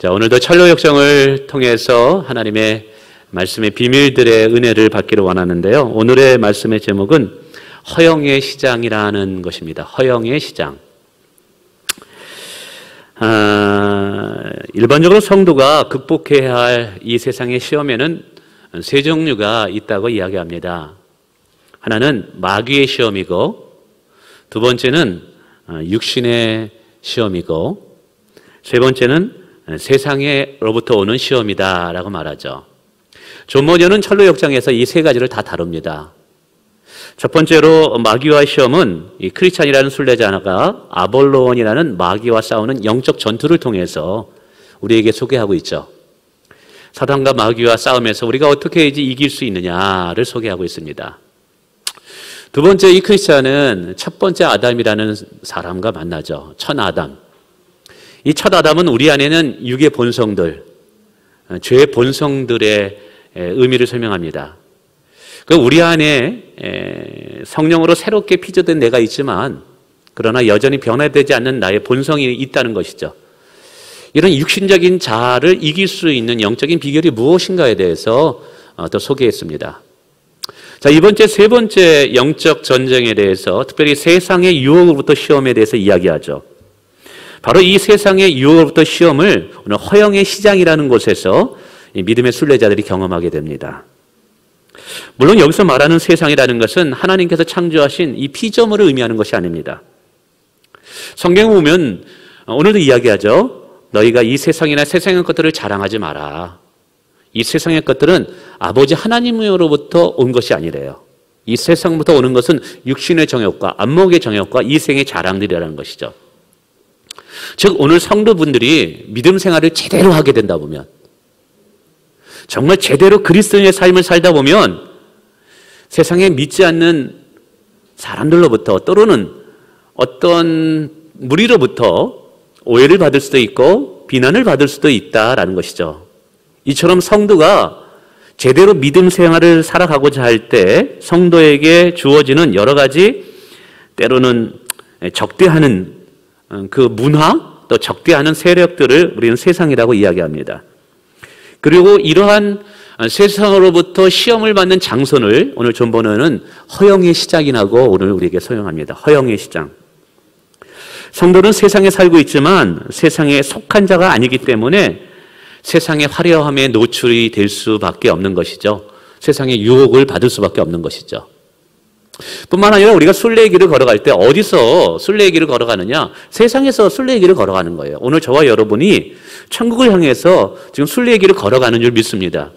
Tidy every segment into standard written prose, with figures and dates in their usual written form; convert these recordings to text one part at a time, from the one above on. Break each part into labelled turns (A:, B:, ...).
A: 자, 오늘도 철로역정을 통해서 하나님의 말씀의 비밀들의 은혜를 받기를 원하는데요. 오늘의 말씀의 제목은 허영의 시장이라는 것입니다. 허영의 시장. 일반적으로 성도가 극복해야 할 이 세상의 시험에는 세 종류가 있다고 이야기합니다. 하나는 마귀의 시험이고, 두 번째는 육신의 시험이고, 세 번째는 세상으로부터 오는 시험이다라고 말하죠. 존 모녀는 철로역정에서 이 세 가지를 다 다룹니다. 첫 번째로 마귀와의 시험은 이 크리스찬이라는 순례자가 아볼론이라는 마귀와 싸우는 영적 전투를 통해서 우리에게 소개하고 있죠. 사단과 마귀와 싸움에서 우리가 어떻게 이길 수 있느냐를 소개하고 있습니다. 두 번째, 이 크리스찬은 첫 번째 아담이라는 사람과 만나죠. 첫 아담. 이 첫 아담은 우리 안에는 육의 본성들, 죄의 본성들의 의미를 설명합니다. 우리 안에 성령으로 새롭게 피조된 내가 있지만, 그러나 여전히 변화되지 않는 나의 본성이 있다는 것이죠. 이런 육신적인 자아를 이길 수 있는 영적인 비결이 무엇인가에 대해서 또 소개했습니다. 자, 이번째 세 번째 영적 전쟁에 대해서, 특별히 세상의 유혹으로부터 시험에 대해서 이야기하죠. 바로 이 세상의 유혹으로부터 시험을 오늘 허영의 시장이라는 곳에서 믿음의 순례자들이 경험하게 됩니다. 물론 여기서 말하는 세상이라는 것은 하나님께서 창조하신 이 피조물을 의미하는 것이 아닙니다. 성경에 보면 오늘도 이야기하죠. 너희가 이 세상이나 세상의 것들을 자랑하지 마라. 이 세상의 것들은 아버지 하나님으로부터 온 것이 아니래요. 이 세상부터 오는 것은 육신의 정욕과 안목의 정욕과 이생의 자랑들이라는 것이죠. 즉 오늘 성도분들이 믿음 생활을 제대로 하게 된다 보면, 정말 제대로 그리스도인의 삶을 살다 보면 세상에 믿지 않는 사람들로부터, 또는 어떤 무리로부터 오해를 받을 수도 있고 비난을 받을 수도 있다라는 것이죠. 이처럼 성도가 제대로 믿음 생활을 살아가고자 할 때 성도에게 주어지는 여러 가지, 때로는 적대하는 그 문화, 또 적대하는 세력들을 우리는 세상이라고 이야기합니다. 그리고 이러한 세상으로부터 시험을 받는 장소를 오늘 존 버너는 허영의 시장이라고 오늘 우리에게 설명합니다. 허영의 시장. 성도는 세상에 살고 있지만 세상에 속한 자가 아니기 때문에 세상의 화려함에 노출이 될 수밖에 없는 것이죠. 세상의 유혹을 받을 수밖에 없는 것이죠. 뿐만 아니라 우리가 순례의 길을 걸어갈 때 어디서 순례의 길을 걸어가느냐? 세상에서 순례의 길을 걸어가는 거예요. 오늘 저와 여러분이 천국을 향해서 지금 순례의 길을 걸어가는 줄 믿습니다.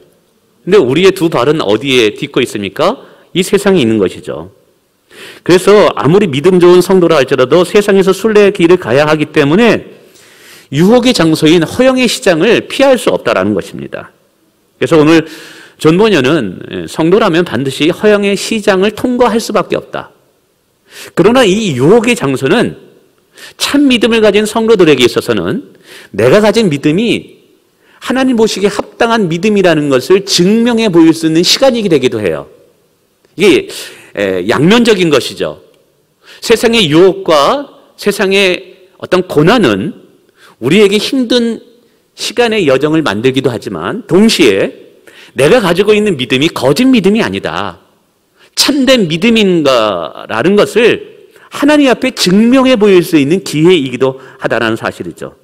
A: 근데 우리의 두 발은 어디에 딛고 있습니까? 이 세상에 있는 것이죠. 그래서 아무리 믿음 좋은 성도라 할지라도 세상에서 순례의 길을 가야 하기 때문에 유혹의 장소인 허영의 시장을 피할 수 없다라는 것입니다. 그래서 오늘 존 버너는 성도라면 반드시 허영의 시장을 통과할 수밖에 없다. 그러나 이 유혹의 장소는 참 믿음을 가진 성도들에게 있어서는 내가 가진 믿음이 하나님 보시기에 합당한 믿음이라는 것을 증명해 보일 수 있는 시간이 되기도 해요. 이게 양면적인 것이죠. 세상의 유혹과 세상의 어떤 고난은 우리에게 힘든 시간의 여정을 만들기도 하지만, 동시에 내가 가지고 있는 믿음이 거짓 믿음이 아니다, 참된 믿음인가라는 것을 하나님 앞에 증명해 보일 수 있는 기회이기도 하다라는 사실이죠.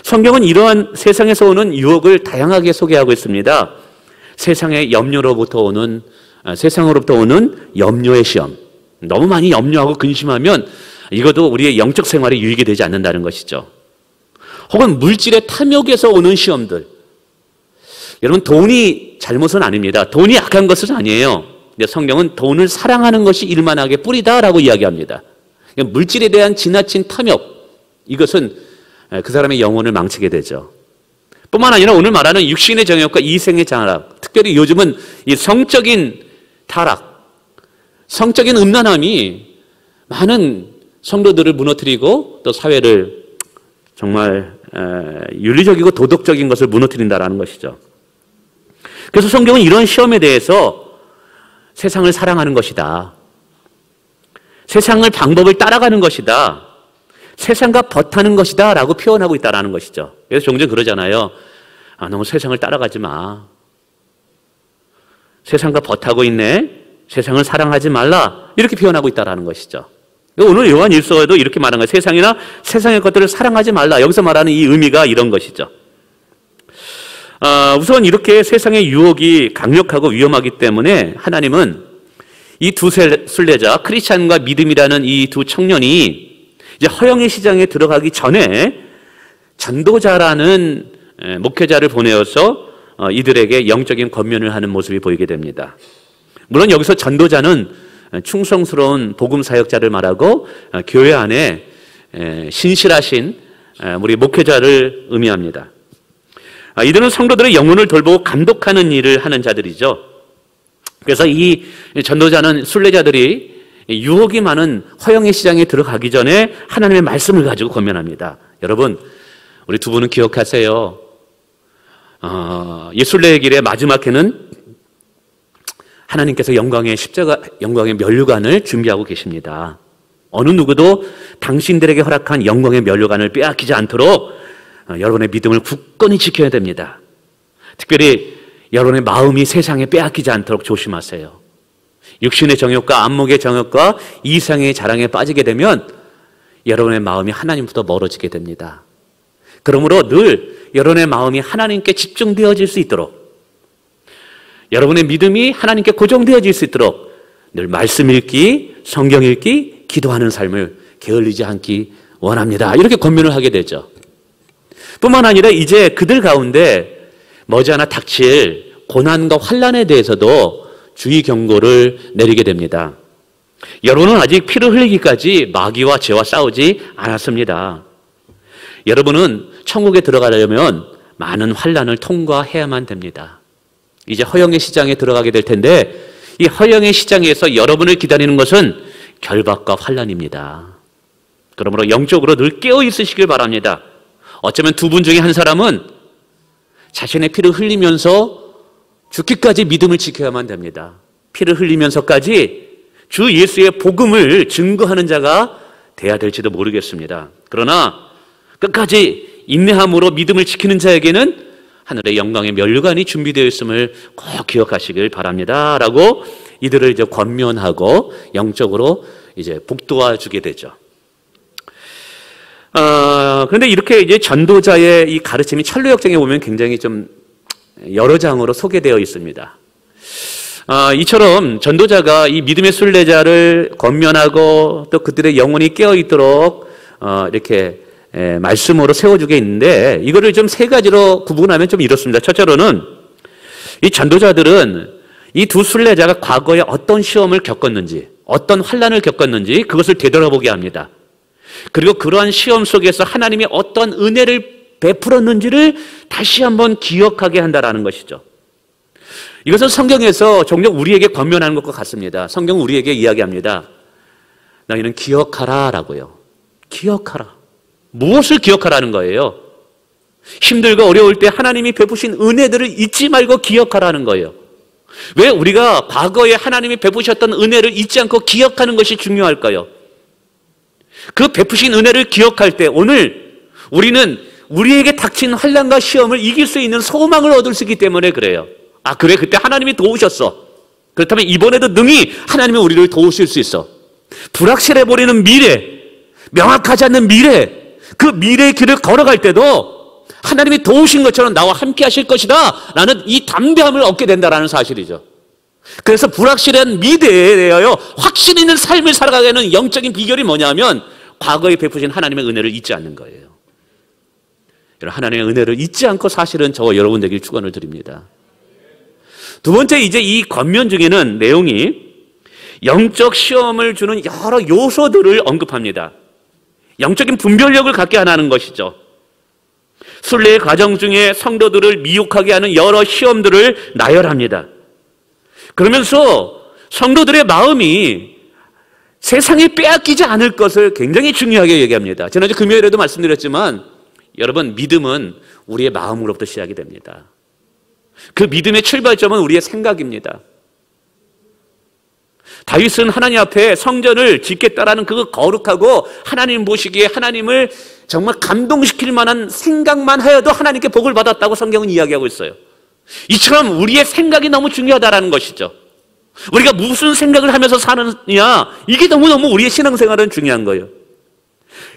A: 성경은 이러한 세상에서 오는 유혹을 다양하게 소개하고 있습니다. 세상의 염려로부터 오는, 세상으로부터 오는 염려의 시험. 너무 많이 염려하고 근심하면 이것도 우리의 영적 생활에 유익이 되지 않는다는 것이죠. 혹은 물질의 탐욕에서 오는 시험들. 여러분, 돈이 잘못은 아닙니다. 돈이 악한 것은 아니에요. 근데 성경은 돈을 사랑하는 것이 일만하게 뿌리다라고 이야기합니다. 물질에 대한 지나친 탐욕, 이것은 그 사람의 영혼을 망치게 되죠. 뿐만 아니라 오늘 말하는 육신의 정욕과 이생의 장악, 특별히 요즘은 이 성적인 타락, 성적인 음란함이 많은 성도들을 무너뜨리고 또 사회를 정말 윤리적이고 도덕적인 것을 무너뜨린다라는 것이죠. 그래서 성경은 이런 시험에 대해서 세상을 사랑하는 것이다, 세상을 방법을 따라가는 것이다, 세상과 벗하는 것이다 라고 표현하고 있다는 것이죠. 그래서 종종 그러잖아요. 너무 세상을 따라가지 마. 세상과 벗하고 있네. 세상을 사랑하지 말라. 이렇게 표현하고 있다는 것이죠. 오늘 요한 1서에도 이렇게 말한 거예요. 세상이나 세상의 것들을 사랑하지 말라. 여기서 말하는 이 의미가 이런 것이죠. 우선 이렇게 세상의 유혹이 강력하고 위험하기 때문에 하나님은 이 두 순례자, 크리스찬과 믿음이라는 이 두 청년이 이제 허영의 시장에 들어가기 전에 전도자라는 목회자를 보내어서 이들에게 영적인 권면을 하는 모습이 보이게 됩니다. 물론 여기서 전도자는 충성스러운 복음 사역자를 말하고 교회 안에 신실하신 우리 목회자를 의미합니다. 이들은 성도들의 영혼을 돌보고 감독하는 일을 하는 자들이죠. 그래서 이 전도자는 순례자들이 유혹이 많은 허영의 시장에 들어가기 전에 하나님의 말씀을 가지고 권면합니다. 여러분, 우리 두 분은 기억하세요. 이 순례의 길의 마지막 해는 하나님께서 영광의 십자가, 영광의 면류관을 준비하고 계십니다. 어느 누구도 당신들에게 허락한 영광의 면류관을 빼앗기지 않도록 여러분의 믿음을 굳건히 지켜야 됩니다. 특별히 여러분의 마음이 세상에 빼앗기지 않도록 조심하세요. 육신의 정욕과 안목의 정욕과 이상의 자랑에 빠지게 되면 여러분의 마음이 하나님부터 멀어지게 됩니다. 그러므로 늘 여러분의 마음이 하나님께 집중되어질 수 있도록, 여러분의 믿음이 하나님께 고정되어질 수 있도록 늘 말씀 읽기, 성경 읽기, 기도하는 삶을 게을리지 않기 원합니다. 이렇게 권면을 하게 되죠. 뿐만 아니라 이제 그들 가운데 머지않아 닥칠 고난과 환난에 대해서도 주의 경고를 내리게 됩니다. 여러분은 아직 피를 흘리기까지 마귀와 죄와 싸우지 않았습니다. 여러분은 천국에 들어가려면 많은 환난을 통과해야만 됩니다. 이제 허영의 시장에 들어가게 될 텐데 이 허영의 시장에서 여러분을 기다리는 것은 결박과 환난입니다. 그러므로 영적으로 늘 깨어 있으시길 바랍니다. 어쩌면 두 분 중에 한 사람은 자신의 피를 흘리면서 죽기까지 믿음을 지켜야만 됩니다. 피를 흘리면서까지 주 예수의 복음을 증거하는 자가 돼야 될지도 모르겠습니다. 그러나 끝까지 인내함으로 믿음을 지키는 자에게는 하늘의 영광의 면류관이 준비되어 있음을 꼭 기억하시길 바랍니다. 라고 이들을 이제 권면하고 영적으로 이제 북돋아 주게 되죠. 그런데 이렇게 이제 전도자의 이 가르침이 철로역정에 보면 굉장히 좀 여러 장으로 소개되어 있습니다. 이처럼 전도자가 이 믿음의 순례자를 권면하고 또 그들의 영혼이 깨어 있도록 이렇게 말씀으로 세워주게 있는데 이거를 좀 세 가지로 구분하면 좀 이렇습니다. 첫째로는 이 전도자들은 이 두 순례자가 과거에 어떤 시험을 겪었는지, 어떤 환난을 겪었는지 그것을 되돌아보게 합니다. 그리고 그러한 시험 속에서 하나님이 어떤 은혜를 베풀었는지를 다시 한번 기억하게 한다라는 것이죠. 이것은 성경에서 종종 우리에게 권면하는 것과 같습니다. 성경은 우리에게 이야기합니다. 너희는 기억하라 라고요. 기억하라. 무엇을 기억하라는 거예요? 힘들고 어려울 때 하나님이 베푸신 은혜들을 잊지 말고 기억하라는 거예요. 왜 우리가 과거에 하나님이 베푸셨던 은혜를 잊지 않고 기억하는 것이 중요할까요? 그 베푸신 은혜를 기억할 때 오늘 우리는 우리에게 닥친 환난과 시험을 이길 수 있는 소망을 얻을 수 있기 때문에 그래요. 아 그래 그때 하나님이 도우셨어. 그렇다면 이번에도 능히 하나님이 우리를 도우실 수 있어. 불확실해 버리는 미래, 명확하지 않는 미래, 그 미래의 길을 걸어갈 때도 하나님이 도우신 것처럼 나와 함께 하실 것이다 라는 이 담대함을 얻게 된다는 사실이죠. 그래서 불확실한 미래에 대하여 확신 있는 삶을 살아가게 하는 영적인 비결이 뭐냐면 과거에 베푸신 하나님의 은혜를 잊지 않는 거예요. 하나님의 은혜를 잊지 않고 사실은 저와 여러분에게 축원을 드립니다. 두 번째, 이제 이 권면 중에는 내용이 영적 시험을 주는 여러 요소들을 언급합니다. 영적인 분별력을 갖게 하는 것이죠. 순례의 과정 중에 성도들을 미혹하게 하는 여러 시험들을 나열합니다. 그러면서 성도들의 마음이 세상에 빼앗기지 않을 것을 굉장히 중요하게 얘기합니다. 지난주 금요일에도 말씀드렸지만 여러분, 믿음은 우리의 마음으로부터 시작이 됩니다. 그 믿음의 출발점은 우리의 생각입니다. 다윗은 하나님 앞에 성전을 짓겠다라는 그 거룩하고 하나님 보시기에 하나님을 정말 감동시킬 만한 생각만 하여도 하나님께 복을 받았다고 성경은 이야기하고 있어요. 이처럼 우리의 생각이 너무 중요하다라는 것이죠. 우리가 무슨 생각을 하면서 사느냐, 이게 너무너무 우리의 신앙생활은 중요한 거예요.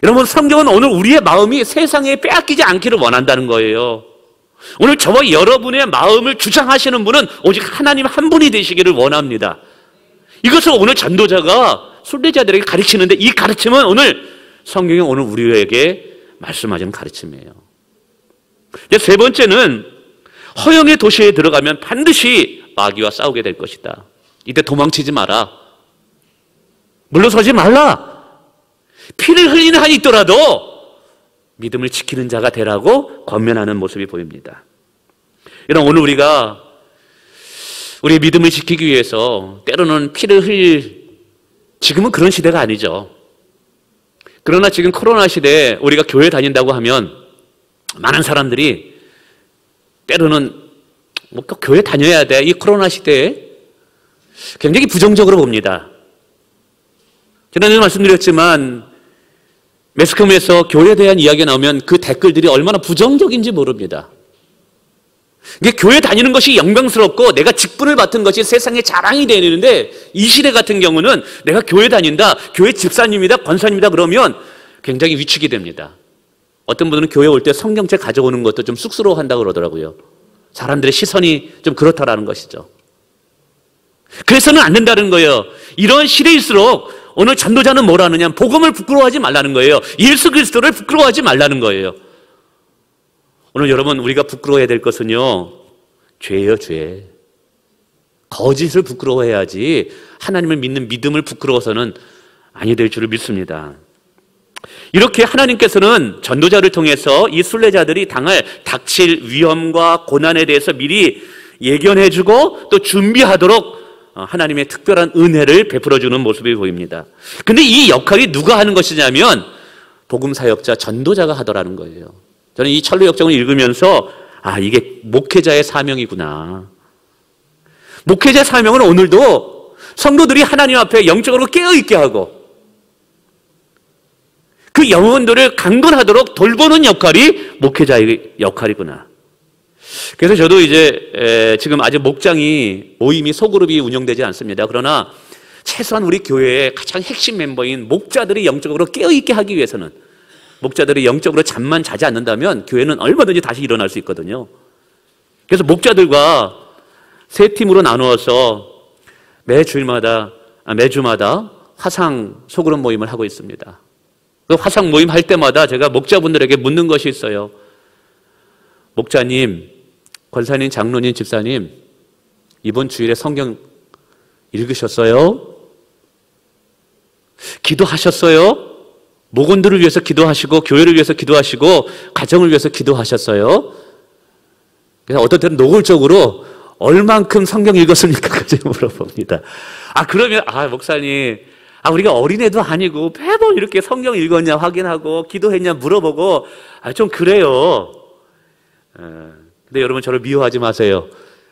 A: 여러분, 성경은 오늘 우리의 마음이 세상에 빼앗기지 않기를 원한다는 거예요. 오늘 저와 여러분의 마음을 주장하시는 분은 오직 하나님 한 분이 되시기를 원합니다. 이것을 오늘 전도자가 순례자들에게 가르치는데, 이 가르침은 오늘 성경이 오늘 우리에게 말씀하시는 가르침이에요. 이제 세 번째는 허영의 도시에 들어가면 반드시 마귀와 싸우게 될 것이다. 이때 도망치지 마라. 물러서지 말라. 피를 흘리는 한이 있더라도 믿음을 지키는 자가 되라고 권면하는 모습이 보입니다. 여러분, 오늘 우리가 우리의 믿음을 지키기 위해서 때로는 피를 흘릴, 지금은 그런 시대가 아니죠. 그러나 지금 코로나 시대에 우리가 교회 다닌다고 하면 많은 사람들이 때로는 뭐 꼭 교회 다녀야 돼, 이 코로나 시대에 굉장히 부정적으로 봅니다. 지난주에 말씀드렸지만 매스컴에서 교회에 대한 이야기가 나오면 그 댓글들이 얼마나 부정적인지 모릅니다. 이게 교회 다니는 것이 영광스럽고 내가 직분을 맡은 것이 세상에 자랑이 되는데, 이 시대 같은 경우는 내가 교회 다닌다, 교회 집사님이다, 권사님이다 그러면 굉장히 위축이 됩니다. 어떤 분들은 교회 올 때 성경책 가져오는 것도 좀 쑥스러워한다고 그러더라고요. 사람들의 시선이 좀 그렇다라는 것이죠. 그래서는 안 된다는 거예요. 이런 시대일수록 오늘 전도자는 뭐라느냐, 복음을 부끄러워하지 말라는 거예요. 예수 그리스도를 부끄러워하지 말라는 거예요. 오늘 여러분, 우리가 부끄러워해야 될 것은요, 죄예요, 죄. 거짓을 부끄러워해야지 하나님을 믿는 믿음을 부끄러워서는 아니 될 줄을 믿습니다. 이렇게 하나님께서는 전도자를 통해서 이 순례자들이 당할 닥칠 위험과 고난에 대해서 미리 예견해주고 또 준비하도록 하나님의 특별한 은혜를 베풀어주는 모습이 보입니다. 근데 이 역할이 누가 하는 것이냐면 복음사역자, 전도자가 하더라는 거예요. 저는 이 철로역정을 읽으면서 이게 목회자의 사명이구나. 목회자의 사명은 오늘도 성도들이 하나님 앞에 영적으로 깨어있게 하고 그 영혼들을 강건하도록 돌보는 역할이 목회자의 역할이구나. 그래서 저도 이제 지금 아직 모임이 소그룹이 운영되지 않습니다. 그러나 최소한 우리 교회의 가장 핵심 멤버인 목자들이 영적으로 깨어있게 하기 위해서는, 목자들이 영적으로 잠만 자지 않는다면 교회는 얼마든지 다시 일어날 수 있거든요. 그래서 목자들과 세 팀으로 나누어서 매주마다 화상 소그룹 모임을 하고 있습니다. 그 화상 모임 할 때마다 제가 목자분들에게 묻는 것이 있어요. 목자님, 권사님, 장로님, 집사님, 이번 주일에 성경 읽으셨어요? 기도하셨어요? 목원들을 위해서 기도하시고 교회를 위해서 기도하시고 가정을 위해서 기도하셨어요? 그래서 어떤 때는 노골적으로 얼만큼 성경 읽었습니까?까지 물어봅니다. 그러면 목사님, 우리가 어린애도 아니고 매번 이렇게 성경 읽었냐 확인하고 기도했냐 물어보고 좀 그래요. 근데 여러분, 저를 미워하지 마세요.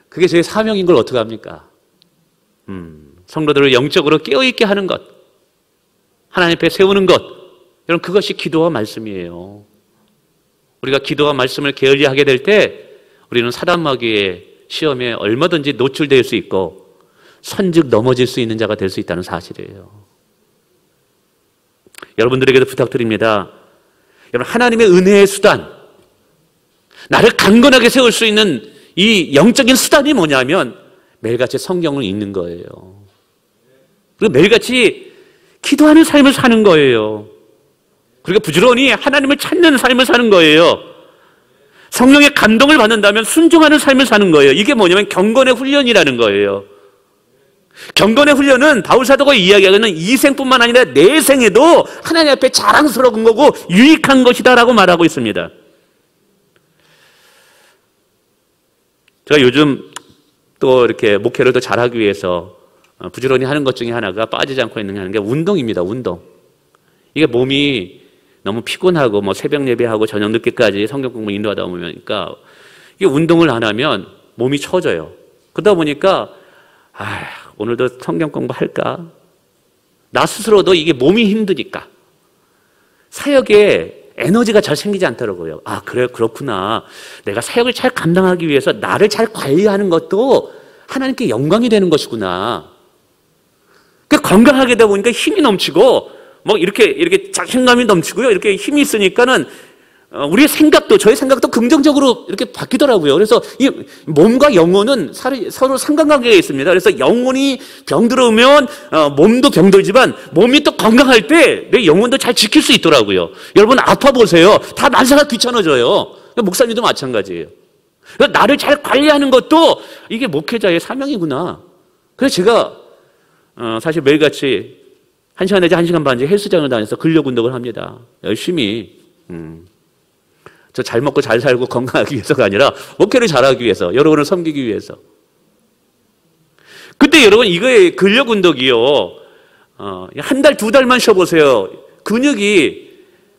A: 그게 제 사명인 걸 어떡합니까? 성도들을 영적으로 깨어있게 하는 것, 하나님 앞에 세우는 것, 여러분, 그것이 기도와 말씀이에요. 우리가 기도와 말씀을 게을리하게 될 때 우리는 사단 마귀의 시험에 얼마든지 노출될 수 있고 선즉 넘어질 수 있는 자가 될 수 있다는 사실이에요. 여러분들에게도 부탁드립니다. 여러분, 하나님의 은혜의 수단, 나를 강건하게 세울 수 있는 이 영적인 수단이 뭐냐면 매일같이 성경을 읽는 거예요. 그리고 매일같이 기도하는 삶을 사는 거예요. 그리고 부지런히 하나님을 찾는 삶을 사는 거예요. 성령의 감동을 받는다면 순종하는 삶을 사는 거예요. 이게 뭐냐면 경건의 훈련이라는 거예요. 경건의 훈련은 바울사도가 이야기하는 이 생뿐만 아니라 내 생에도 하나님 앞에 자랑스러운 거고 유익한 것이다라고 말하고 있습니다. 제가 요즘 또 이렇게 목회를 더 잘하기 위해서 부지런히 하는 것 중에 하나가 빠지지 않고 있는 게 운동입니다. 운동. 이게 몸이 너무 피곤하고 새벽 예배하고 저녁 늦게까지 성경 공부 인도하다 보니까 이게 운동을 안 하면 몸이 처져요. 그러다 보니까 오늘도 성경 공부할까? 나 스스로도 이게 몸이 힘드니까 사역에 에너지가 잘 생기지 않더라고요. 아, 그래, 그렇구나. 내가 사역을 잘 감당하기 위해서 나를 잘 관리하는 것도 하나님께 영광이 되는 것이구나. 그러니까 건강하게 되다 보니까 힘이 넘치고, 뭐 이렇게 자신감이 넘치고요. 이렇게 힘이 있으니까는 우리의 생각도, 저의 생각도 긍정적으로 이렇게 바뀌더라고요. 그래서 이 몸과 영혼은 서로 상관관계가 있습니다. 그래서 영혼이 병들어오면 몸도 병들지만 몸이 또 건강할 때 내 영혼도 잘 지킬 수 있더라고요. 여러분 아파 보세요. 다 만사가 귀찮아져요. 목사님도 마찬가지예요. 그러니까 나를 잘 관리하는 것도 이게 목회자의 사명이구나. 그래서 제가 사실 매일같이 1시간 내지 1시간 반째 헬스장을 다녀서 근력 운동을 합니다. 열심히. 저 잘 먹고 잘 살고 건강하기 위해서가 아니라 목회를 잘하기 위해서, 여러분을 섬기기 위해서. 근데 여러분 이거의 근력 운동이요, 한 달, 두 달만 쉬어보세요. 근육이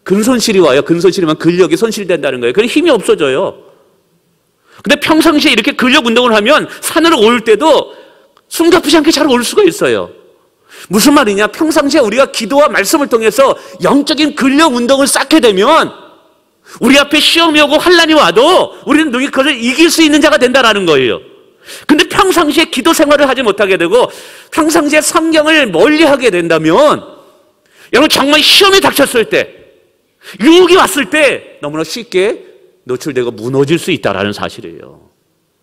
A: 근손실이 와요. 근손실이면 근력이 손실된다는 거예요. 그래서 힘이 없어져요. 근데 평상시에 이렇게 근력 운동을 하면 산으로 올 때도 숨가쁘지 않게 잘 올 수가 있어요. 무슨 말이냐? 평상시에 우리가 기도와 말씀을 통해서 영적인 근력 운동을 쌓게 되면 우리 앞에 시험이 오고 환난이 와도 우리는 능히 그것을 이길 수 있는 자가 된다는 거예요. 근데 평상시에 기도 생활을 하지 못하게 되고 평상시에 성경을 멀리하게 된다면 여러분 정말 시험이 닥쳤을 때, 유혹이 왔을 때 너무나 쉽게 노출되고 무너질 수 있다는 사실이에요.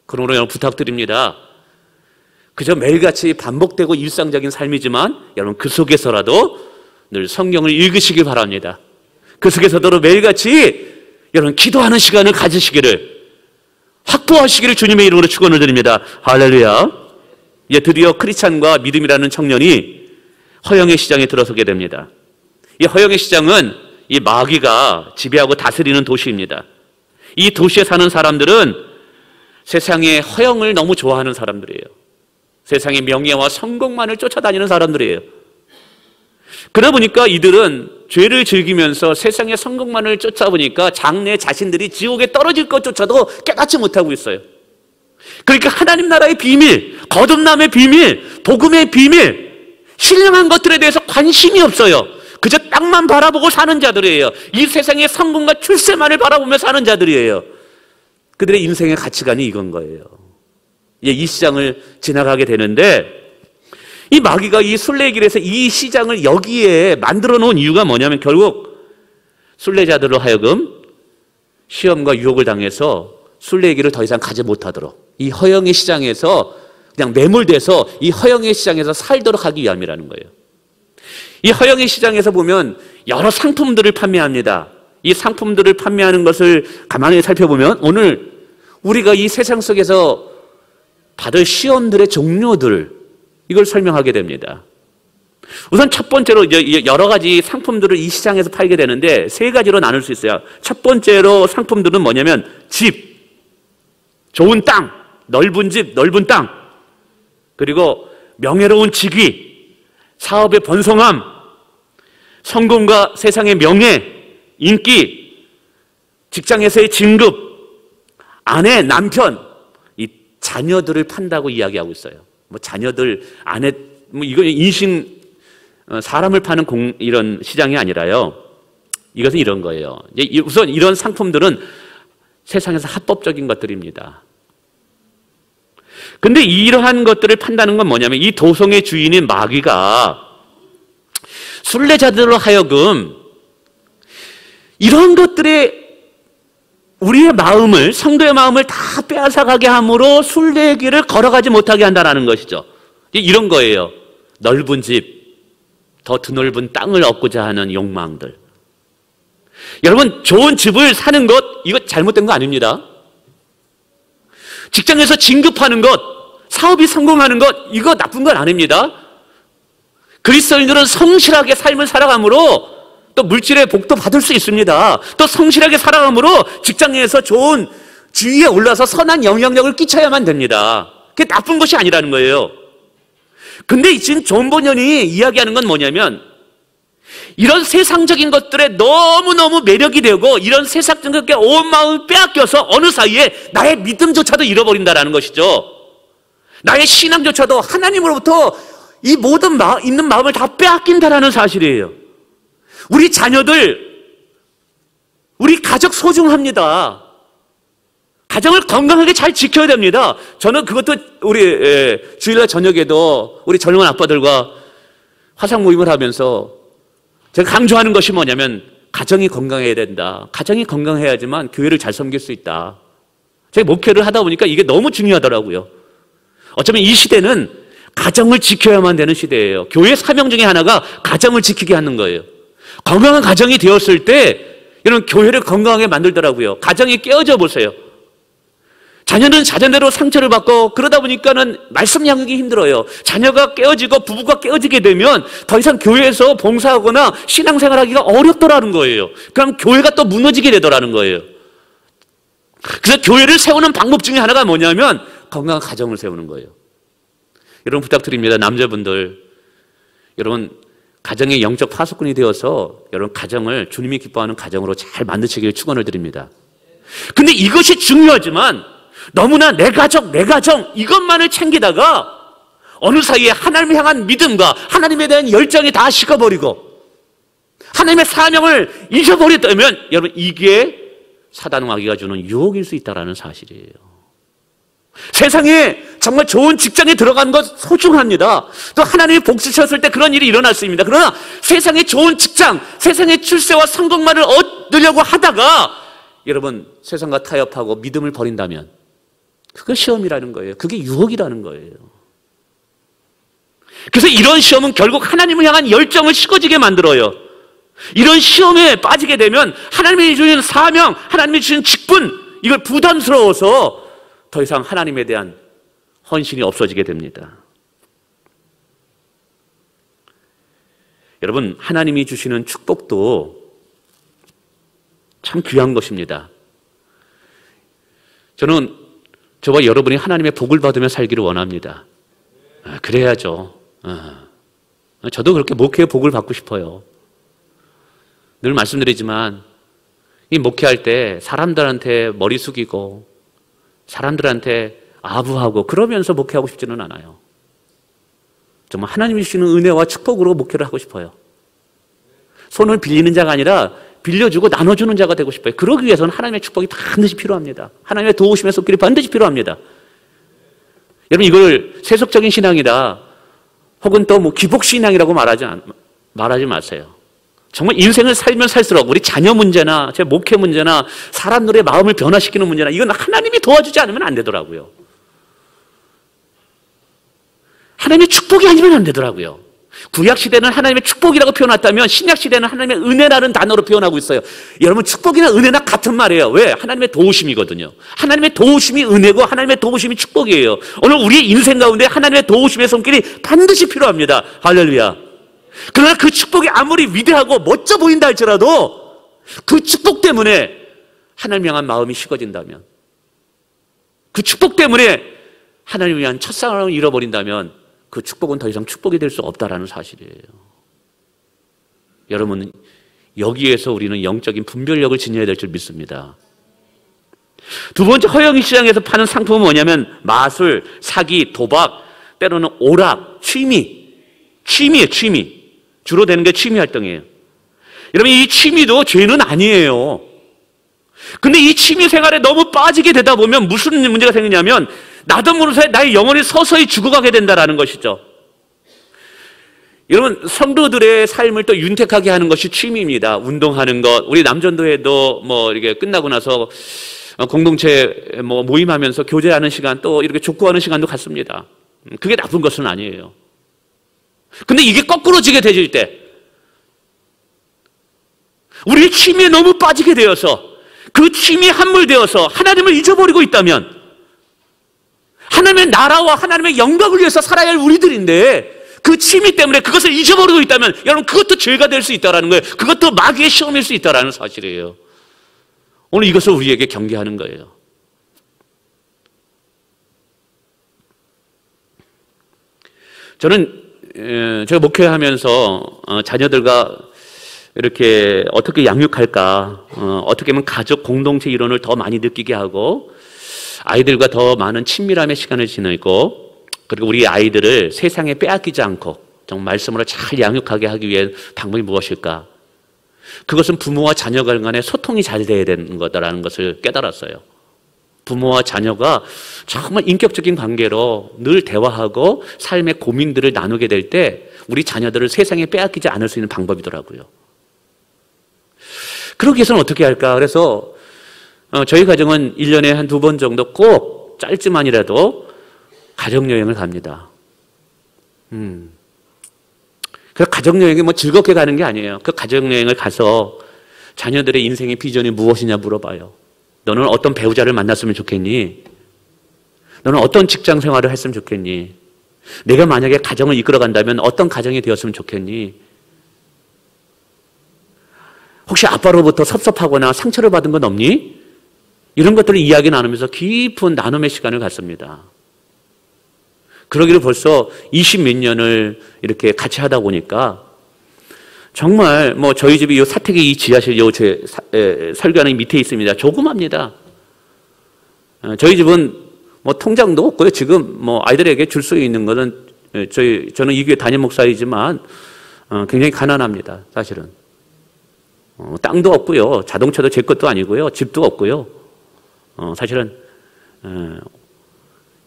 A: 그러므로 여러분 부탁드립니다. 그저 매일같이 반복되고 일상적인 삶이지만 여러분 그 속에서라도 늘 성경을 읽으시기 바랍니다. 그 속에서도 매일같이 여러분 기도하는 시간을 가지시기를, 확보하시기를 주님의 이름으로 축원을 드립니다. 할렐루야. 예, 드디어 크리스찬과 믿음이라는 청년이 허영의 시장에 들어서게 됩니다. 이 허영의 시장은 이 마귀가 지배하고 다스리는 도시입니다. 이 도시에 사는 사람들은 세상의 허영을 너무 좋아하는 사람들이에요. 세상의 명예와 성공만을 쫓아다니는 사람들이에요. 그러다 보니까 이들은 죄를 즐기면서 세상의 성공만을 쫓아보니까 장래 자신들이 지옥에 떨어질 것조차도 깨닫지 못하고 있어요. 그러니까 하나님 나라의 비밀, 거듭남의 비밀, 복음의 비밀, 신령한 것들에 대해서 관심이 없어요. 그저 땅만 바라보고 사는 자들이에요. 이 세상의 성공과 출세만을 바라보며 사는 자들이에요. 그들의 인생의 가치관이 이건 거예요. 이 시장을 지나가게 되는데 이 마귀가 이 순례길에서 이 시장을 여기에 만들어 놓은 이유가 뭐냐면 결국 순례자들로 하여금 시험과 유혹을 당해서 순례길을 더 이상 가지 못하도록 이 허영의 시장에서 그냥 매몰돼서 이 허영의 시장에서 살도록 하기 위함이라는 거예요. 이 허영의 시장에서 보면 여러 상품들을 판매합니다. 이 상품들을 판매하는 것을 가만히 살펴보면 오늘 우리가 이 세상 속에서 받을 시험들의 종류들, 이걸 설명하게 됩니다. 우선 첫 번째로 여러 가지 상품들을 이 시장에서 팔게 되는데 세 가지로 나눌 수 있어요. 첫 번째로 상품들은 뭐냐면 집, 좋은 땅, 넓은 집, 넓은 땅, 그리고 명예로운 직위, 사업의 번성함, 성공과 세상의 명예, 인기, 직장에서의 진급, 아내, 남편, 이 자녀들을 판다고 이야기하고 있어요. 뭐 자녀들, 아내, 뭐 이거 인신, 사람을 파는 이런 시장이 아니라요. 이것은 이런 거예요. 우선 이런 상품들은 세상에서 합법적인 것들입니다. 근데 이러한 것들을 판다는 건 뭐냐면 이 도성의 주인인 마귀가 순례자들로 하여금 이런 것들에 우리의 마음을, 성도의 마음을 다 빼앗아가게 함으로 순례길을 걸어가지 못하게 한다는 것이죠. 이런 거예요. 넓은 집, 더 드넓은 땅을 얻고자 하는 욕망들. 여러분, 좋은 집을 사는 것, 이거 잘못된 거 아닙니다. 직장에서 진급하는 것, 사업이 성공하는 것, 이거 나쁜 건 아닙니다. 그리스도인들은 성실하게 삶을 살아감으로 또 물질의 복도 받을 수 있습니다. 또 성실하게 살아감으로 직장에서 좋은 지위에 올라서 선한 영향력을 끼쳐야만 됩니다. 그게 나쁜 것이 아니라는 거예요. 근데 지금 존 번연이 이야기하는 건 뭐냐면 이런 세상적인 것들에 너무너무 매력이 되고 이런 세상적인 것에 온 마음을 빼앗겨서 어느 사이에 나의 믿음조차도 잃어버린다는 것이죠. 나의 신앙조차도 하나님으로부터 이 모든 있는 마음을 다 빼앗긴다라는 사실이에요. 우리 자녀들, 우리 가족 소중합니다. 가정을 건강하게 잘 지켜야 됩니다. 저는 그것도 우리 주일날 저녁에도 우리 젊은 아빠들과 화상 모임을 하면서 제가 강조하는 것이 뭐냐면 가정이 건강해야 된다. 가정이 건강해야지만 교회를 잘 섬길 수 있다. 제가 목회를 하다 보니까 이게 너무 중요하더라고요. 어쩌면 이 시대는 가정을 지켜야만 되는 시대예요. 교회 사명 중에 하나가 가정을 지키게 하는 거예요. 건강한 가정이 되었을 때 이런 교회를 건강하게 만들더라고요. 가정이 깨어져 보세요. 자녀는 자녀대로 상처를 받고 그러다 보니까는 말씀 양육이 힘들어요. 자녀가 깨어지고 부부가 깨어지게 되면 더 이상 교회에서 봉사하거나 신앙생활하기가 어렵더라는 거예요. 그럼 교회가 또 무너지게 되더라는 거예요. 그래서 교회를 세우는 방법 중에 하나가 뭐냐면 건강한 가정을 세우는 거예요. 여러분 부탁드립니다. 남자분들, 여러분 가정의 영적 파수꾼이 되어서 여러분 가정을 주님이 기뻐하는 가정으로 잘 만드시길 축원을 드립니다. 근데 이것이 중요하지만 너무나 내 가정 이것만을 챙기다가 어느 사이에 하나님을 향한 믿음과 하나님에 대한 열정이 다 식어버리고 하나님의 사명을 잊어버렸다면 여러분 이게 사단 마귀가 주는 유혹일 수 있다는 사실이에요. 세상에 정말 좋은 직장에 들어가는 것 소중합니다. 또 하나님이 복 주셨을 때 그런 일이 일어날 수 있습니다. 그러나 세상에 좋은 직장, 세상의 출세와 성공만을 얻으려고 하다가 여러분 세상과 타협하고 믿음을 버린다면 그게 시험이라는 거예요. 그게 유혹이라는 거예요. 그래서 이런 시험은 결국 하나님을 향한 열정을 식어지게 만들어요. 이런 시험에 빠지게 되면 하나님이 주신 사명, 하나님이 주신 직분, 이걸 부담스러워서 더 이상 하나님에 대한 헌신이 없어지게 됩니다. 여러분, 하나님이 주시는 축복도 참 귀한 것입니다. 저는 저와 여러분이 하나님의 복을 받으며 살기를 원합니다. 그래야죠. 저도 그렇게 목회의 복을 받고 싶어요. 늘 말씀드리지만 이 목회할 때 사람들한테 머리 숙이고 사람들한테 아부하고 그러면서 목회하고 싶지는 않아요. 정말 하나님이 주시는 은혜와 축복으로 목회를 하고 싶어요. 손을 빌리는 자가 아니라 빌려주고 나눠주는 자가 되고 싶어요. 그러기 위해서는 하나님의 축복이 반드시 필요합니다. 하나님의 도우심의 손길이 반드시 필요합니다. 여러분 이걸 세속적인 신앙이다 혹은 또 뭐 기복신앙이라고 말하지 마세요. 정말 인생을 살면 살수록 우리 자녀 문제나 제 목회 문제나 사람들의 마음을 변화시키는 문제나 이건 하나님이 도와주지 않으면 안 되더라고요. 하나님의 축복이 아니면 안 되더라고요. 구약시대는 하나님의 축복이라고 표현했다면 신약시대는 하나님의 은혜라는 단어로 표현하고 있어요. 여러분 축복이나 은혜나 같은 말이에요. 왜? 하나님의 도우심이거든요. 하나님의 도우심이 은혜고 하나님의 도우심이 축복이에요. 오늘 우리의 인생 가운데 하나님의 도우심의 손길이 반드시 필요합니다. 할렐루야. 그러나 그 축복이 아무리 위대하고 멋져 보인다 할지라도 그 축복 때문에 하나님 향한 마음이 식어진다면 그 축복 때문에 하나님을 위한 첫사랑을 잃어버린다면 그 축복은 더 이상 축복이 될 수 없다라는 사실이에요. 여러분 여기에서 우리는 영적인 분별력을 지녀야 될 줄 믿습니다. 두 번째 허영이 시장에서 파는 상품은 뭐냐면 마술, 사기, 도박, 때로는 오락, 취미예요. 취미. 주로 되는 게 취미 활동이에요. 여러분 이 취미도 죄는 아니에요. 근데 이 취미 생활에 너무 빠지게 되다 보면 무슨 문제가 생기냐면 나도 모르는 사이에 나의 영혼이 서서히 죽어가게 된다는 것이죠. 여러분 성도들의 삶을 또 윤택하게 하는 것이 취미입니다. 운동하는 것, 우리 남전도회도 뭐 이렇게 끝나고 나서 공동체 뭐 모임하면서 교제하는 시간 또 이렇게 족구하는 시간도 갖습니다. 그게 나쁜 것은 아니에요. 근데 이게 거꾸로지게 되질 때 우리의 취미에 너무 빠지게 되어서 그 취미에 함몰되어서 하나님을 잊어버리고 있다면 하나님의 나라와 하나님의 영광을 위해서 살아야 할 우리들인데 그 취미 때문에 그것을 잊어버리고 있다면 여러분 그것도 죄가 될 수 있다는 거예요. 그것도 마귀의 시험일 수 있다는 사실이에요. 오늘 이것을 우리에게 경계하는 거예요. 저는 제가 목회하면서 자녀들과 이렇게 어떻게 양육할까, 어떻게 하면 가족 공동체 이론을 더 많이 느끼게 하고 아이들과 더 많은 친밀함의 시간을 지내고 그리고 우리 아이들을 세상에 빼앗기지 않고 정말 말씀으로 잘 양육하게 하기 위한 방법이 무엇일까? 그것은 부모와 자녀 간의 소통이 잘 돼야 되는 거다라는 것을 깨달았어요. 부모와 자녀가 정말 인격적인 관계로 늘 대화하고 삶의 고민들을 나누게 될 때 우리 자녀들을 세상에 빼앗기지 않을 수 있는 방법이더라고요. 그러기 위해서는 어떻게 할까? 그래서 저희 가정은 1년에 한 2번 정도 꼭 짧지만이라도 가족여행을 갑니다. 그 가족여행이 뭐 즐겁게 가는 게 아니에요. 그 가족여행을 가서 자녀들의 인생의 비전이 무엇이냐 물어봐요. 너는 어떤 배우자를 만났으면 좋겠니? 너는 어떤 직장 생활을 했으면 좋겠니? 내가 만약에 가정을 이끌어 간다면 어떤 가정이 되었으면 좋겠니? 혹시 아빠로부터 섭섭하거나 상처를 받은 건 없니? 이런 것들을 이야기 나누면서 깊은 나눔의 시간을 갖습니다. 그러기를 벌써 20몇 년을 이렇게 같이 하다 보니까 정말 뭐 저희 집이 이 사택의 이 지하실 제 설교하는 밑에 있습니다. 조그맣니다. 저희 집은 뭐 통장도 없고요. 지금 뭐 아이들에게 줄 수 있는 것은 저는 이 교회 담임 목사이지만 굉장히 가난합니다. 사실은 땅도 없고요. 자동차도 제 것도 아니고요. 집도 없고요. 사실은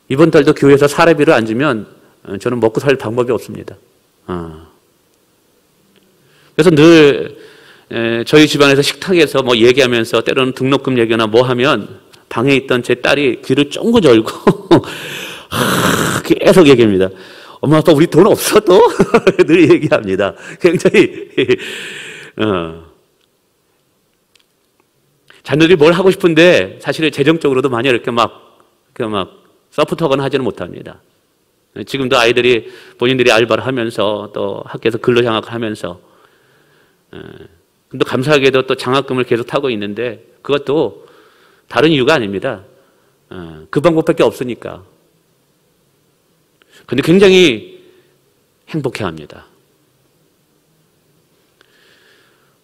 A: 이번 달도 교회에서 사례비를 안 주면 저는 먹고 살 방법이 없습니다. 그래서 늘 저희 집안에서 식탁에서 뭐 얘기하면서 때로는 등록금 얘기나 뭐 하면 방에 있던 제 딸이 귀를 쫑긋 열고 계속 얘기합니다. 엄마 아빠 우리 돈 없어도 늘 얘기합니다. 굉장히 자녀들이 뭘 하고 싶은데 사실은 재정적으로도 많이 이렇게 막 서포트하거나 하지는 못합니다. 지금도 아이들이 본인들이 알바를 하면서 또 학교에서 근로장학을 하면서 근데 감사하게도 또 장학금을 계속 타고 있는데 그것도 다른 이유가 아닙니다. 그 방법밖에 없으니까. 근데 굉장히 행복해합니다.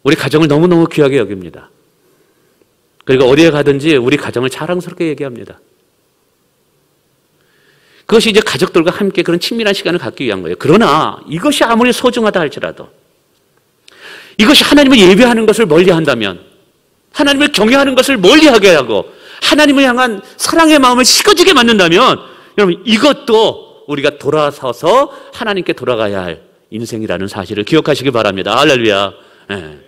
A: 우리 가정을 너무너무 귀하게 여깁니다. 그리고 어디에 가든지 우리 가정을 자랑스럽게 얘기합니다. 그것이 이제 가족들과 함께 그런 친밀한 시간을 갖기 위한 거예요. 그러나 이것이 아무리 소중하다 할지라도 이것이 하나님을 예배하는 것을 멀리한다면, 하나님을 경외하는 것을 멀리하게 하고 하나님을 향한 사랑의 마음을 식어지게 만든다면 여러분 이것도 우리가 돌아서서 하나님께 돌아가야 할 인생이라는 사실을 기억하시기 바랍니다. 할렐루야. 네.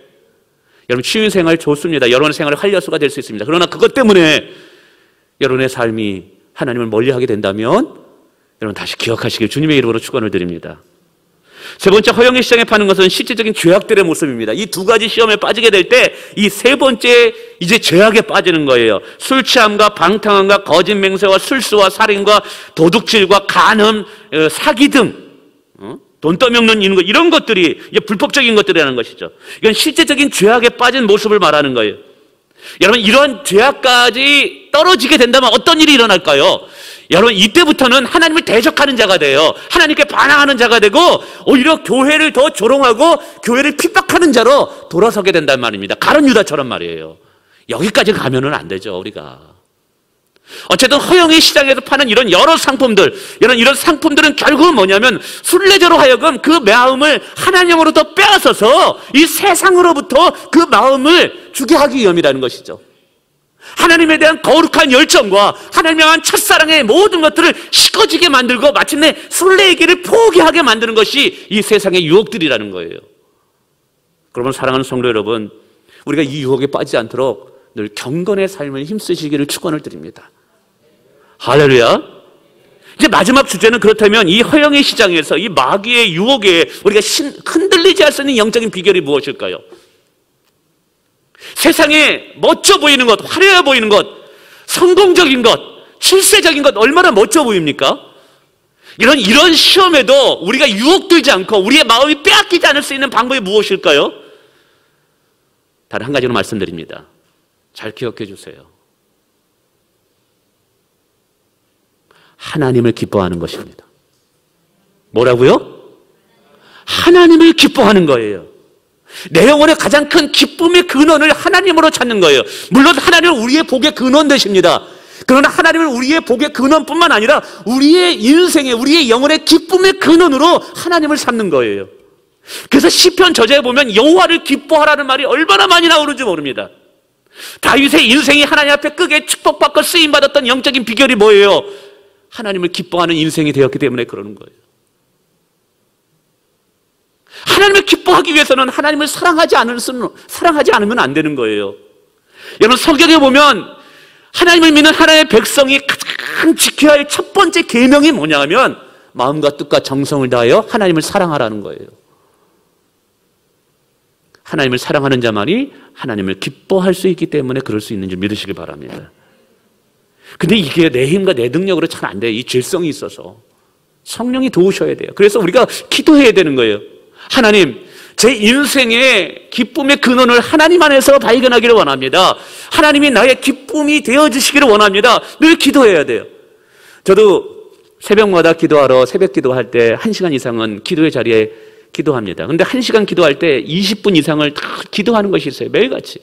A: 여러분 취미생활 좋습니다. 여러분의 생활의 활력소가 될 수 있습니다. 그러나 그것 때문에 여러분의 삶이 하나님을 멀리하게 된다면 여러분 다시 기억하시길 주님의 이름으로 축원을 드립니다. 세 번째, 허영의 시장에 파는 것은 실제적인 죄악들의 모습입니다. 이 두 가지 시험에 빠지게 될 때 이 세 번째 이제 죄악에 빠지는 거예요. 술 취함과 방탕함과 거짓 맹세와 술수와 살인과 도둑질과 간음, 사기 등 돈 떠먹는 이런 것들이 이제 불법적인 것들이라는 것이죠. 이건 실제적인 죄악에 빠진 모습을 말하는 거예요. 여러분 이런 죄악까지 떨어지게 된다면 어떤 일이 일어날까요? 여러분 이때부터는 하나님을 대적하는 자가 돼요. 하나님께 반항하는 자가 되고 오히려 교회를 더 조롱하고 교회를 핍박하는 자로 돌아서게 된단 말입니다. 가룟 유다처럼 말이에요. 여기까지 가면은 안 되죠 우리가. 어쨌든 허영의 시장에서 파는 이런 여러 상품들, 이런 상품들은 결국은 뭐냐면 순례자로 하여금 그 마음을 하나님으로부터 빼앗아서 이 세상으로부터 그 마음을 주게 하기 위함이라는 것이죠. 하나님에 대한 거룩한 열정과 하나님에 대한 첫사랑의 모든 것들을 식어지게 만들고 마침내 순례의 길을 포기하게 만드는 것이 이 세상의 유혹들이라는 거예요. 그러면 사랑하는 성도 여러분, 우리가 이 유혹에 빠지지 않도록 늘 경건의 삶을 힘쓰시기를 축원을 드립니다. 할렐루야. 이제 마지막 주제는 그렇다면 이 허영의 시장에서 이 마귀의 유혹에 우리가 흔들리지 않을 수 있는 영적인 비결이 무엇일까요? 세상에 멋져 보이는 것, 화려해 보이는 것, 성공적인 것, 출세적인 것 얼마나 멋져 보입니까? 이런 시험에도 우리가 유혹되지 않고 우리의 마음이 빼앗기지 않을 수 있는 방법이 무엇일까요? 다른 한 가지로 말씀드립니다. 잘 기억해 주세요. 하나님을 기뻐하는 것입니다. 뭐라고요? 하나님을 기뻐하는 거예요. 내 영혼의 가장 큰 기쁨의 근원을 하나님으로 찾는 거예요. 물론 하나님은 우리의 복의 근원 되십니다. 그러나 하나님은 우리의 복의 근원뿐만 아니라 우리의 인생의, 우리의 영혼의 기쁨의 근원으로 하나님을 삼는 거예요. 그래서 시편 저자에 보면 여호와를 기뻐하라는 말이 얼마나 많이 나오는지 모릅니다. 다윗의 인생이 하나님 앞에 크게 축복받고 쓰임받았던 영적인 비결이 뭐예요? 하나님을 기뻐하는 인생이 되었기 때문에 그러는 거예요. 하나님을 기뻐하기 위해서는 하나님을 사랑하지 않으면 안 되는 거예요. 여러분, 성경에 보면 하나님을 믿는 하나님의 백성이 가장 지켜야 할 첫 번째 계명이 뭐냐 하면 마음과 뜻과 정성을 다하여 하나님을 사랑하라는 거예요. 하나님을 사랑하는 자만이 하나님을 기뻐할 수 있기 때문에 그럴 수 있는 줄 믿으시길 바랍니다. 근데 이게 내 힘과 내 능력으로 잘 안 돼요. 이 죄성이 있어서. 성령이 도우셔야 돼요. 그래서 우리가 기도해야 되는 거예요. 하나님, 제 인생의 기쁨의 근원을 하나님 안에서 발견하기를 원합니다. 하나님이 나의 기쁨이 되어주시기를 원합니다. 늘 기도해야 돼요. 저도 새벽마다 기도하러 새벽 기도할 때 1시간 이상은 기도의 자리에 기도합니다. 근데 1시간 기도할 때 20분 이상을 다 기도하는 것이 있어요. 매일같이.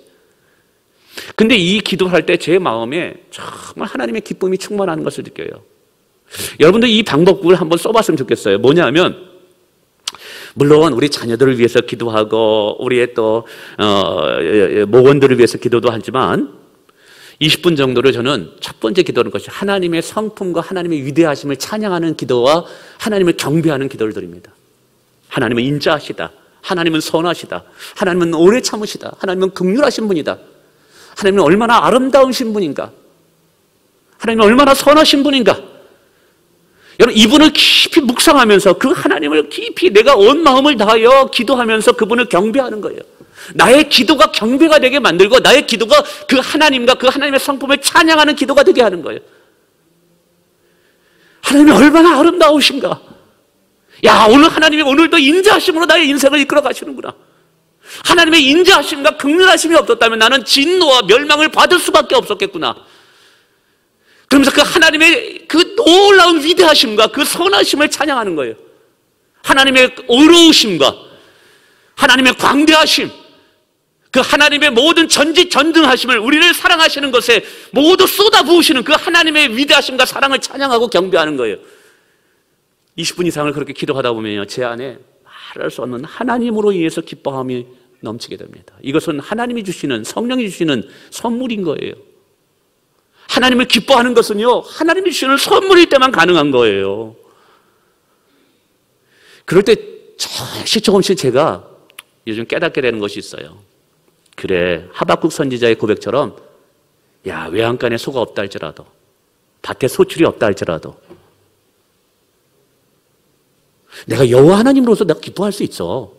A: 근데 이 기도할 때 제 마음에 정말 하나님의 기쁨이 충만하는 것을 느껴요. 여러분들 이 방법을 한번 써봤으면 좋겠어요. 뭐냐면, 물론 우리 자녀들을 위해서 기도하고 우리의 또 목원들을 위해서 기도도 하지만 20분 정도를 저는 첫 번째 기도는 것이 하나님의 성품과 하나님의 위대하심을 찬양하는 기도와 하나님을 경배하는 기도를 드립니다. 하나님은 인자하시다. 하나님은 선하시다. 하나님은 오래 참으시다. 하나님은 긍휼하신 분이다. 하나님은 얼마나 아름다우신 분인가. 하나님은 얼마나 선하신 분인가. 여러분, 이분을 깊이 묵상하면서 그 하나님을 깊이 내가 온 마음을 다하여 기도하면서 그분을 경배하는 거예요. 나의 기도가 경배가 되게 만들고 나의 기도가 그 하나님과 그 하나님의 성품을 찬양하는 기도가 되게 하는 거예요. 하나님이 얼마나 아름다우신가. 야, 오늘 하나님이 오늘도 인자하심으로 나의 인생을 이끌어 가시는구나. 하나님의 인자하심과 긍휼하심이 없었다면 나는 진노와 멸망을 받을 수밖에 없었겠구나. 그러면서 그 하나님의 그 놀라운 위대하심과 그 선하심을 찬양하는 거예요. 하나님의 어려우심과 하나님의 광대하심, 그 하나님의 모든 전지전능하심을 우리를 사랑하시는 것에 모두 쏟아부으시는 그 하나님의 위대하심과 사랑을 찬양하고 경배하는 거예요. 20분 이상을 그렇게 기도하다 보면요, 제 안에 말할 수 없는 하나님으로 인해서 기뻐함이 넘치게 됩니다. 이것은 하나님이 주시는, 성령이 주시는 선물인 거예요. 하나님을 기뻐하는 것은요, 하나님이 주시는 선물일 때만 가능한 거예요. 그럴 때 조금씩 제가 요즘 깨닫게 되는 것이 있어요. 그래, 하박국 선지자의 고백처럼, 야, 외양간에 소가 없다 할지라도, 밭에 소출이 없다 할지라도 내가 여호와 하나님으로서 내가 기뻐할 수 있어.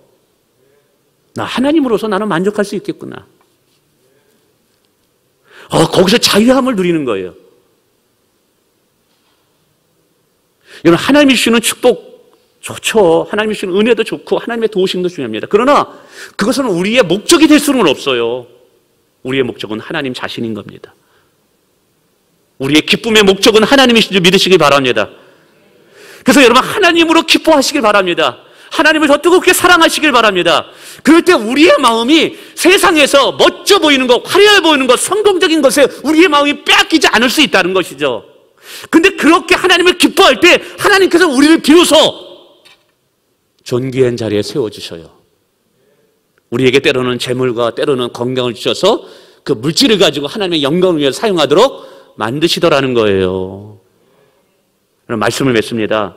A: 나 하나님으로서 나는 만족할 수 있겠구나. 거기서 자유함을 누리는 거예요. 여러분, 하나님이 주시는 축복 좋죠. 하나님이 주시는 은혜도 좋고 하나님의 도우심도 중요합니다. 그러나 그것은 우리의 목적이 될 수는 없어요. 우리의 목적은 하나님 자신인 겁니다. 우리의 기쁨의 목적은 하나님이신 줄 믿으시기 바랍니다. 그래서 여러분, 하나님으로 기뻐하시길 바랍니다. 하나님을 더 뜨겁게 사랑하시길 바랍니다. 그럴 때 우리의 마음이 세상에서 멋져 보이는 것, 화려해 보이는 것, 성공적인 것에 우리의 마음이 빼앗기지 않을 수 있다는 것이죠. 근데 그렇게 하나님을 기뻐할 때 하나님께서 우리를 비로소 존귀한 자리에 세워주셔요. 우리에게 때로는 재물과 때로는 건강을 주셔서 그 물질을 가지고 하나님의 영광을 위해 사용하도록 만드시더라는 거예요. 그럼 말씀을 맺습니다.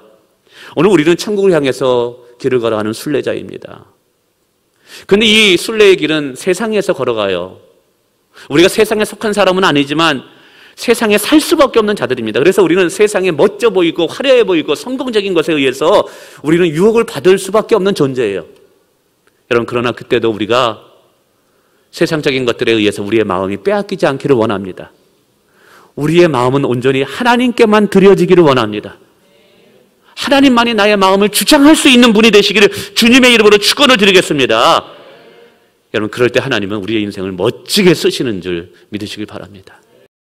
A: 오늘 우리는 천국을 향해서 길을 걸어가는 순례자입니다. 그런데 이 순례의 길은 세상에서 걸어가요. 우리가 세상에 속한 사람은 아니지만 세상에 살 수밖에 없는 자들입니다. 그래서 우리는 세상에 멋져 보이고 화려해 보이고 성공적인 것에 의해서 우리는 유혹을 받을 수밖에 없는 존재예요. 여러분, 그러나 그때도 우리가 세상적인 것들에 의해서 우리의 마음이 빼앗기지 않기를 원합니다. 우리의 마음은 온전히 하나님께만 드려지기를 원합니다. 하나님만이 나의 마음을 주장할 수 있는 분이 되시기를 주님의 이름으로 축원을 드리겠습니다. 여러분, 그럴 때 하나님은 우리의 인생을 멋지게 쓰시는 줄 믿으시길 바랍니다.